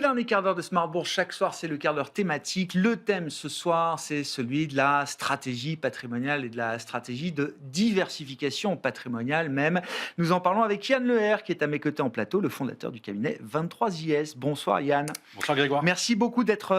dernier quart d'heure de Smart Bourse, chaque soir, c'est le quart d'heure thématique. Le thème ce soir, c'est celui de la stratégie patrimoniale et de la stratégie de diversification patrimoniale même. Nous en parlons avec Yann Leher, qui est à mes côtés en plateau, le fondateur du cabinet 23IS. Bonsoir Yann. Bonsoir Grégoire. Merci beaucoup d'être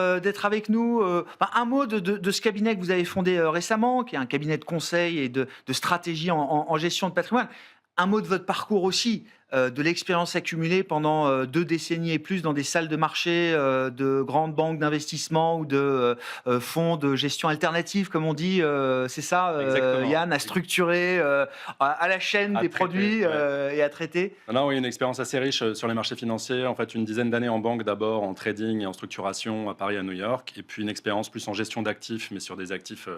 avec nous. Un mot de ce cabinet que vous avez fondé récemment, qui est un cabinet de conseil et de stratégie en gestion de patrimoine. Un mot de votre parcours aussi, de l'expérience accumulée pendant 2 décennies et plus dans des salles de marché de grandes banques d'investissement ou de fonds de gestion alternative, comme on dit. C'est ça, Yann, à structurer à la chaîne des produits et à traiter. Non, oui, une expérience assez riche sur les marchés financiers. En fait, une dizaine d'années en banque d'abord, en trading et en structuration à Paris et à New York. Et puis une expérience plus en gestion d'actifs, mais sur des actifs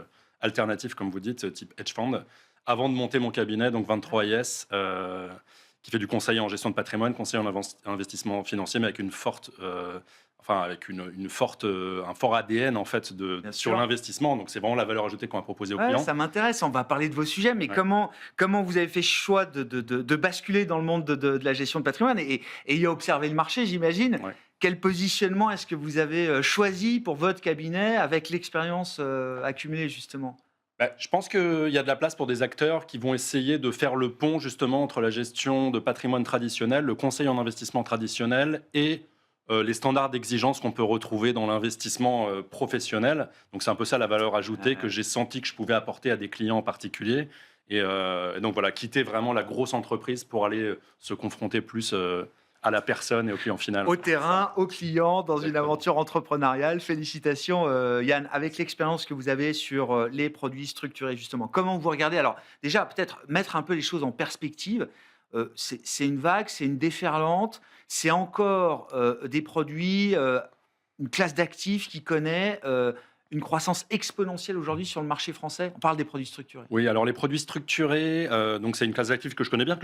alternatifs, comme vous dites, type hedge fund. Avant de monter mon cabinet, donc 23IS, qui fait du conseil en gestion de patrimoine, conseil en investissement financier, mais avec une forte, un fort ADN en fait sur l'investissement. Donc c'est vraiment la valeur ajoutée qu'on a proposée aux clients. Ça m'intéresse. On va parler de vos sujets, mais comment vous avez fait choix de basculer dans le monde de la gestion de patrimoine et y observer le marché, j'imagine. Ouais. Quel positionnement est-ce que vous avez choisi pour votre cabinet avec l'expérience accumulée justement ? Je pense qu'il y a de la place pour des acteurs qui vont essayer de faire le pont justement entre la gestion de patrimoine traditionnel, le conseil en investissement traditionnel et les standards d'exigence qu'on peut retrouver dans l'investissement professionnel. Donc c'est un peu ça la valeur ajoutée que j'ai senti que je pouvais apporter à des clients en particulier. Et donc voilà, quitter vraiment la grosse entreprise pour aller se confronter plus à la personne et au client final. Au terrain, au client, dans une aventure entrepreneuriale. Félicitations Yann, avec l'expérience que vous avez sur les produits structurés justement. Comment vous regardez ? Alors déjà, peut-être mettre un peu les choses en perspective. C'est une vague, c'est une déferlante, c'est encore des produits, une classe d'actifs qui connaît une croissance exponentielle aujourd'hui sur le marché français. On parle des produits structurés. Oui, alors les produits structurés, donc c'est une classe d'actifs que je connais bien,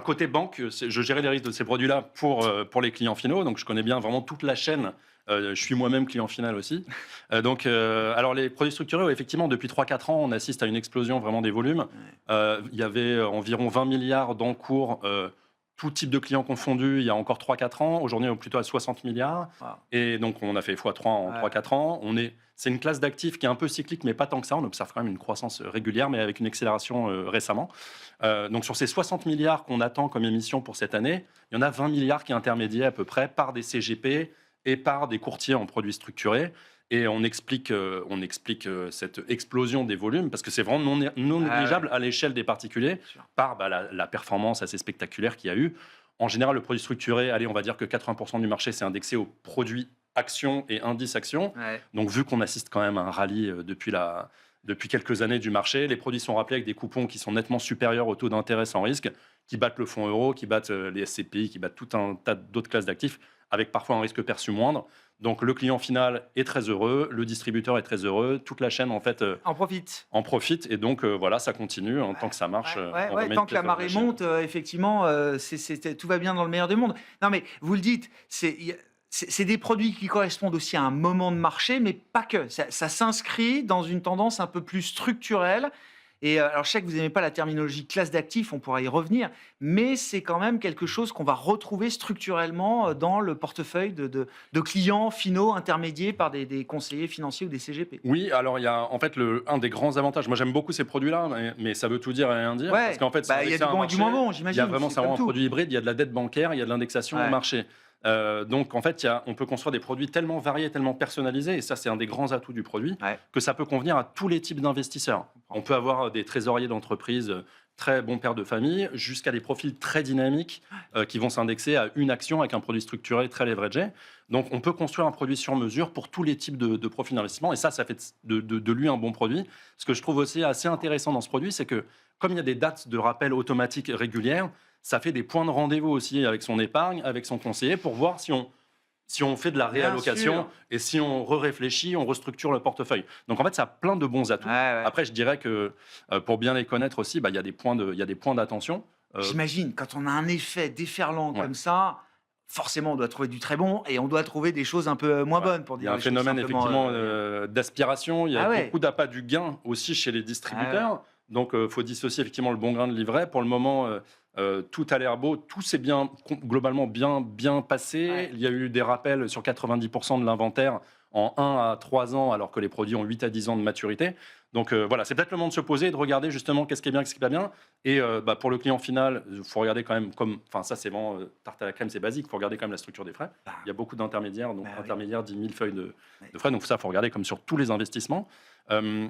côté banque, je gérais les risques de ces produits-là pour les clients finaux, donc je connais bien vraiment toute la chaîne. Je suis moi-même client final aussi. Alors les produits structurés, effectivement, depuis 3-4 ans, on assiste à une explosion vraiment des volumes. Il y avait environ 20 milliards d'encours, tout type de clients confondus, il y a encore 3-4 ans. Aujourd'hui, on est plutôt à 60 milliards. Wow. Et donc, on a fait x3 en 3-4 ans. C'est une classe d'actifs qui est un peu cyclique, mais pas tant que ça. On observe quand même une croissance régulière, mais avec une accélération récemment. Donc, sur ces 60 milliards qu'on attend comme émission pour cette année, il y en a 20 milliards qui est intermédiés à peu près par des CGP et par des courtiers en produits structurés. Et on explique cette explosion des volumes, parce que c'est vraiment non négligeable à l'échelle des particuliers, par la performance assez spectaculaire qu'il y a eu. En général, le produit structuré, on va dire que 80% du marché, c'est indexé aux produits actions et indices actions. Ouais. Donc, vu qu'on assiste quand même à un rallye depuis quelques années du marché, les produits sont rappelés avec des coupons qui sont nettement supérieurs au taux d'intérêt sans risque, qui battent le fonds euro, qui battent les SCPI, qui battent tout un tas d'autres classes d'actifs, avec parfois un risque perçu moindre. Donc le client final est très heureux, le distributeur est très heureux, toute la chaîne en fait en profite. Et donc voilà, ça continue tant que ça marche. Tant que la marée monte, effectivement, tout va bien dans le meilleur des mondes. Non mais vous le dites, c'est des produits qui correspondent aussi à un moment de marché, mais pas que. Ça s'inscrit dans une tendance un peu plus structurelle. Et alors, je sais que vous n'aimez pas la terminologie classe d'actifs, on pourra y revenir, mais c'est quand même quelque chose qu'on va retrouver structurellement dans le portefeuille de clients finaux intermédiés par des conseillers financiers ou des CGP. Oui, alors il y a en fait un des grands avantages. Moi, j'aime beaucoup ces produits-là, mais ça veut tout dire et rien dire. Ouais, parce qu'en fait, il y a du bon et du moins bon, j'imagine. Il y a vraiment un produit hybride, il y a de la dette bancaire, il y a de l'indexation au marché. Donc en fait, on peut construire des produits tellement variés, tellement personnalisés, et ça c'est un des grands atouts du produit, que ça peut convenir à tous les types d'investisseurs. On peut avoir des trésoriers d'entreprise, très bons pères de famille, jusqu'à des profils très dynamiques qui vont s'indexer à une action avec un produit structuré très leveragé. Donc on peut construire un produit sur mesure pour tous les types de profils d'investissement, et ça fait de lui un bon produit. Ce que je trouve aussi assez intéressant dans ce produit, c'est que comme il y a des dates de rappel automatiques régulières, ça fait des points de rendez-vous aussi avec son épargne, avec son conseiller, pour voir si on fait de la réallocation et si on réfléchit, on restructure le portefeuille. Donc en fait, ça a plein de bons atouts. Après, je dirais que pour bien les connaître aussi, il y a des points d'attention. J'imagine, quand on a un effet déferlant comme ça, forcément, on doit trouver du très bon et on doit trouver des choses un peu moins bonnes. Pour dire il y a un phénomène effectivement d'aspiration. Il y a beaucoup d'appât du gain aussi chez les distributeurs. Donc, il faut dissocier effectivement le bon grain de l'ivraie. Pour le moment, tout a l'air beau, tout s'est bien, globalement bien passé. Ouais. Il y a eu des rappels sur 90% de l'inventaire en 1 à 3 ans, alors que les produits ont 8 à 10 ans de maturité. Donc voilà, c'est peut-être le moment de se poser et de regarder justement qu'est-ce qui est bien, qu'est-ce qui n'est pas bien. Et pour le client final, il faut regarder quand même enfin ça c'est vraiment tarte à la crème, c'est basique, il faut regarder quand même la structure des frais. Bah, Il y a beaucoup d'intermédiaires, donc oui. intermédiaires, 10 000 feuilles de Ouais. frais, donc ça, il faut regarder comme sur tous les investissements. Euh,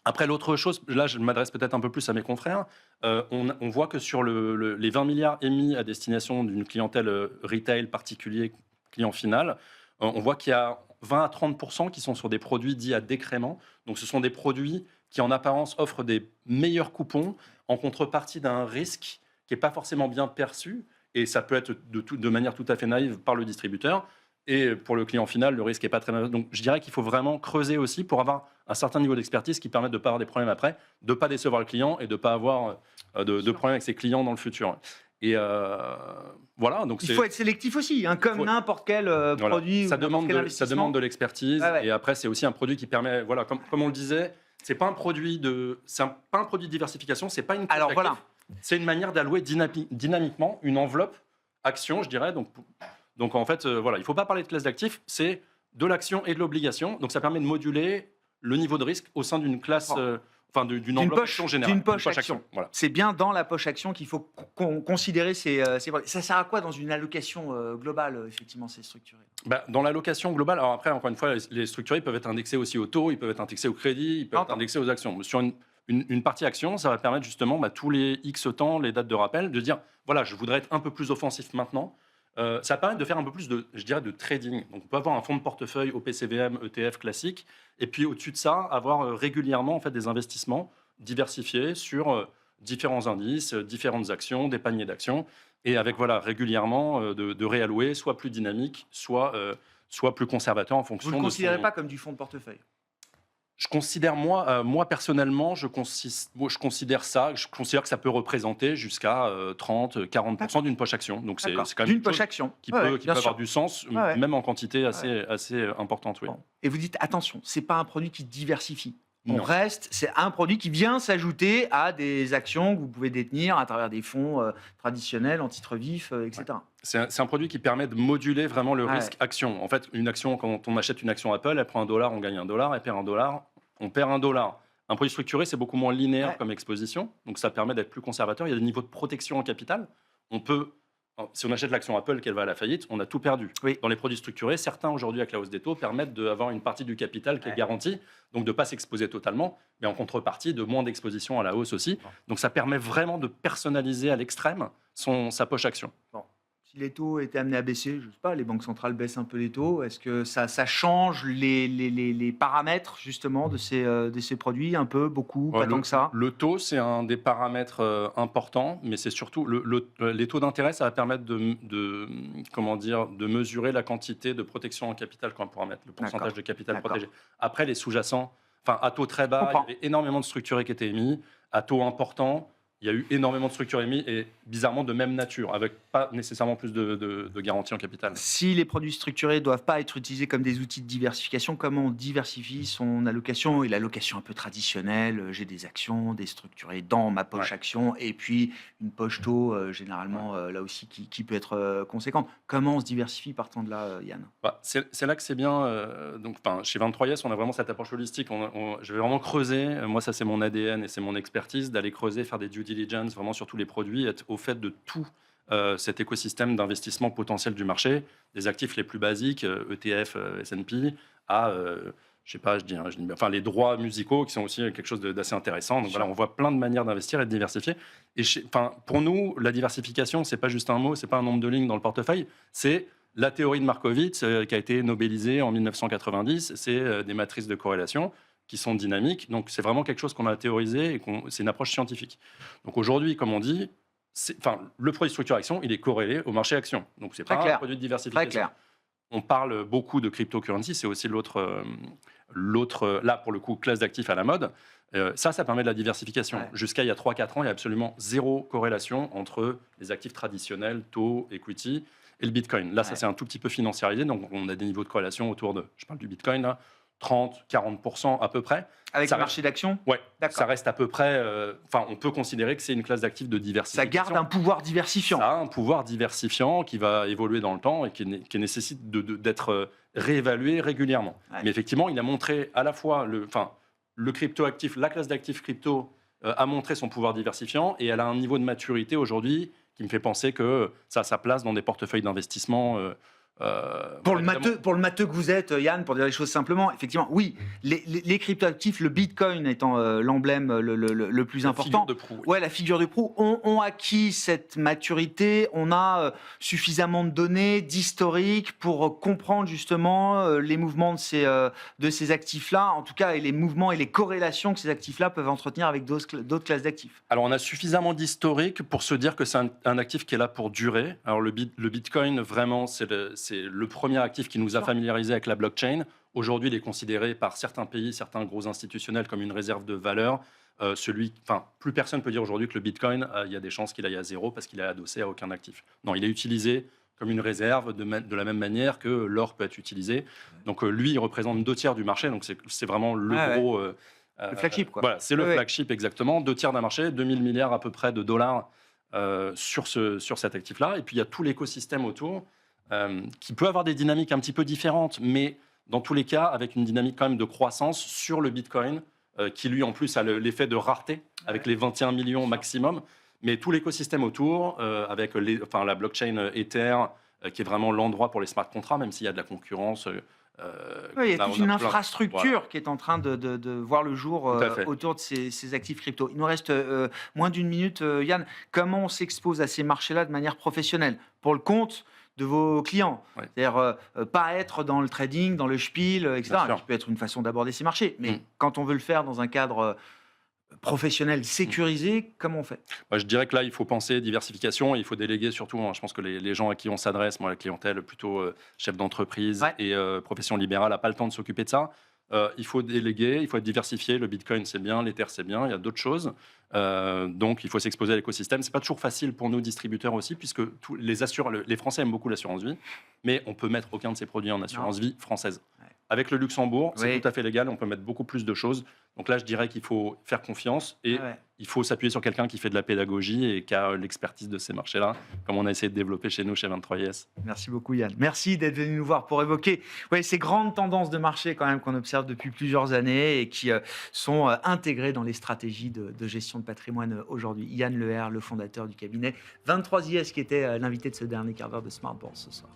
Après, l'autre chose, là, je m'adresse peut-être un peu plus à mes confrères. On voit que sur les 20 milliards émis à destination d'une clientèle retail particulier, client final, on voit qu'il y a 20 à 30% qui sont sur des produits dits à décrément. Donc, ce sont des produits qui, en apparence, offrent des meilleurs coupons en contrepartie d'un risque qui n'est pas forcément bien perçu. Et ça peut être de manière tout à fait naïve par le distributeur. Et pour le client final, le risque n'est pas très mal. Donc, je dirais qu'il faut vraiment creuser aussi pour avoir un certain niveau d'expertise qui permette de ne pas avoir des problèmes après, de ne pas décevoir le client et de ne pas avoir de problèmes avec ses clients dans le futur. Et voilà. Donc Il faut être sélectif aussi, hein, comme faut- n'importe quel voilà. produit ou Ça n'importe demande, quel ça investissement. demande de l'expertise. Ouais, ouais. Et après, c'est aussi un produit qui permet, voilà, comme on le disait, c'est pas un produit pas un produit de diversification, c'est pas une classe Alors, d'actifs. voilà. C'est une manière d'allouer dynamiquement une enveloppe action, je dirais. Donc en fait, voilà, il ne faut pas parler de classe d'actifs, c'est de l'action et de l'obligation. Donc ça permet de moduler le niveau de risque au sein d'une classe, d'une enveloppe action générale. D'une poche action. Voilà. C'est bien dans la poche action qu'il faut considérer ces produits. Ça sert à quoi dans une allocation globale, effectivement, c'est structuré? Dans l'allocation globale, alors après, encore une fois, les structurés peuvent être indexés aussi au taux, ils peuvent être indexés au crédit, ils peuvent être indexés aux actions. Sur une partie action, ça va permettre justement tous les X temps, les dates de rappel, de dire, voilà, je voudrais être un peu plus offensif maintenant. Ça va permettre de faire un peu plus de trading. Donc, on peut avoir un fonds de portefeuille OPCVM, ETF classique, et puis au-dessus de ça, avoir régulièrement en fait, des investissements diversifiés sur différents indices, différentes actions, des paniers d'actions, et avec régulièrement de réallouer, soit plus dynamique, soit plus conservateur en fonction Vous ne le de considérez pas comme du fonds de portefeuille? Je considère, moi personnellement, je considère ça, je considère que ça peut représenter jusqu'à 30-40% d'une poche action. Donc c'est quand même d'une poche action qui peut avoir du sens, Ouais. même en quantité assez importante. Oui. Bon. Et vous dites, attention, c'est pas un produit qui diversifie. Non. C'est un produit qui vient s'ajouter à des actions que vous pouvez détenir à travers des fonds traditionnels, en titre vif, etc. Ouais. C'est un produit qui permet de moduler vraiment le risque action. En fait, une action, quand on achète une action Apple, elle prend $1, on gagne $1, elle perd $1, on perd $1. Un produit structuré, c'est beaucoup moins linéaire comme exposition, donc ça permet d'être plus conservateur. Il y a des niveaux de protection en capital. Si on achète l'action Apple, qu'elle va à la faillite, on a tout perdu. Oui. Dans les produits structurés, certains aujourd'hui avec la hausse des taux permettent d'avoir une partie du capital qui est garantie, donc de ne pas s'exposer totalement, mais en contrepartie de moins d'exposition à la hausse aussi. Donc ça permet vraiment de personnaliser à l'extrême sa poche action. Bon. Si les taux étaient amenés à baisser, je ne sais pas, les banques centrales baissent un peu les taux, est-ce que ça change les paramètres justement de ces produits, un peu, beaucoup, pas tant que ça? Le taux, c'est un des paramètres importants, mais c'est surtout les taux d'intérêt, ça va permettre de mesurer la quantité de protection en capital qu'on pourra mettre, le pourcentage de capital protégé. Après, les sous-jacents, à taux très bas, il y avait énormément de structurés qui étaient émis, à taux important, il y a eu énormément de structures émises et bizarrement de même nature, avec pas nécessairement plus de garanties en capital. Si les produits structurés ne doivent pas être utilisés comme des outils de diversification, comment on diversifie son allocation? Et l'allocation un peu traditionnelle, j'ai des actions, des structurés dans ma poche action, et puis une poche taux, généralement, là aussi, qui peut être conséquente. Comment on se diversifie partant de là, Yann? C'est là que c'est bien. Chez 23yes, on a vraiment cette approche holistique. Je vais vraiment creuser. Moi, ça, c'est mon ADN et c'est mon expertise d'aller creuser, faire des due diligence vraiment sur tous les produits, être au fait de tout cet écosystème d'investissement potentiel du marché, des actifs les plus basiques, ETF, S&P, à les droits musicaux qui sont aussi quelque chose d'assez intéressant. Donc voilà, on voit plein de manières d'investir et de diversifier. Et pour nous, la diversification, c'est pas juste un mot, c'est pas un nombre de lignes dans le portefeuille, c'est la théorie de Markowitz qui a été nobelisée en 1990. C'est des matrices de corrélation qui sont dynamiques. Donc c'est vraiment quelque chose qu'on a théorisé et c'est une approche scientifique. Donc aujourd'hui, comme on dit, le produit structure action, il est corrélé au marché action. Donc c'est pas un produit de diversification. Très clair. On parle beaucoup de cryptocurrency, c'est aussi l'autre, là pour le coup, classe d'actifs à la mode. Ça permet de la diversification. Jusqu'à il y a 3-4 ans, il y a absolument zéro corrélation entre les actifs traditionnels, taux, equity, et le Bitcoin. Là, ça c'est un tout petit peu financiarisé, donc on a des niveaux de corrélation autour de, je parle du Bitcoin là, 30-40% à peu près. Avec Ça le marché d'actions. Ouais, D'accord. ça reste à peu près. Enfin, on peut considérer que c'est une classe d'actifs de diversification. Ça garde un pouvoir diversifiant. Ça a un pouvoir diversifiant qui va évoluer dans le temps et qui nécessite d'être réévalué régulièrement. Ouais. Mais effectivement, il a montré à la fois le crypto-actif, la classe d'actifs crypto a montré son pouvoir diversifiant et elle a un niveau de maturité aujourd'hui qui me fait penser que ça a sa place dans des portefeuilles d'investissement. Pour évidemment. le matheux que vous êtes, Yann, pour dire les choses simplement, effectivement, oui, les cryptoactifs, le Bitcoin étant l'emblème le plus important, Figure de proue, oui. ouais, la figure de proue, ont acquis cette maturité, on a suffisamment de données, d'historique pour comprendre justement les mouvements de ces actifs-là, en tout cas, et les mouvements et les corrélations que ces actifs-là peuvent entretenir avec d'autres classes d'actifs. Alors, on a suffisamment d'historique pour se dire que c'est un actif qui est là pour durer. Alors, le Bitcoin, vraiment, c'est le premier actif qui nous a familiarisé avec la blockchain. Aujourd'hui, il est considéré par certains pays, certains gros institutionnels comme une réserve de valeur. Plus personne peut dire aujourd'hui que le Bitcoin, il y a des chances qu'il aille à zéro parce qu'il est adossé à aucun actif. Non, il est utilisé comme une réserve de la même manière que l'or peut être utilisé. Donc, lui, il représente 2/3 du marché. Donc, c'est vraiment le gros... Le flagship, quoi. Voilà, c'est le flagship, exactement. 2/3 d'un marché, 2000 milliards à peu près de dollars sur cet actif-là. Et puis, il y a tout l'écosystème autour qui peut avoir des dynamiques un petit peu différentes, mais dans tous les cas, avec une dynamique quand même de croissance sur le Bitcoin, qui lui, en plus, a l'effet de rareté, avec les 21 millions maximum. Mais tout l'écosystème autour, avec la blockchain Ether, qui est vraiment l'endroit pour les smart contracts, même s'il y a de la concurrence. Il y a toute une infrastructure voilà, qui est en train de voir le jour autour de ces actifs crypto. Il nous reste moins d'une minute, Yann. Comment on s'expose à ces marchés-là de manière professionnelle pour le compte de vos clients? Ouais. C'est-à-dire pas être dans le trading, dans le spiel, etc. Qui peut être une façon d'aborder ces marchés. Mais quand on veut le faire dans un cadre professionnel sécurisé, comment on fait? Je dirais que là, il faut penser diversification et il faut déléguer surtout. Je pense que les gens à qui on s'adresse, moi, la clientèle plutôt chef d'entreprise et profession libérale, n'a pas le temps de s'occuper de ça. Il faut déléguer, il faut être diversifié. Le Bitcoin, c'est bien, l'Ether, c'est bien. Il y a d'autres choses. Donc, il faut s'exposer à l'écosystème. C'est pas toujours facile pour nous, distributeurs aussi, puisque les Français aiment beaucoup l'assurance vie, mais on peut mettre aucun de ces produits en assurance vie française. Avec le Luxembourg, c'est tout à fait légal, on peut mettre beaucoup plus de choses. Donc là, je dirais qu'il faut faire confiance et il faut s'appuyer sur quelqu'un qui fait de la pédagogie et qui a l'expertise de ces marchés-là, comme on a essayé de développer chez nous, chez 23IS. Merci beaucoup, Yann. Merci d'être venu nous voir pour évoquer ces grandes tendances de marché quand même qu'on observe depuis plusieurs années et qui sont intégrées dans les stratégies de gestion de patrimoine aujourd'hui. Yann Leher, le fondateur du cabinet 23IS, qui était l'invité de ce dernier quart d'heure de Smart Bourse ce soir.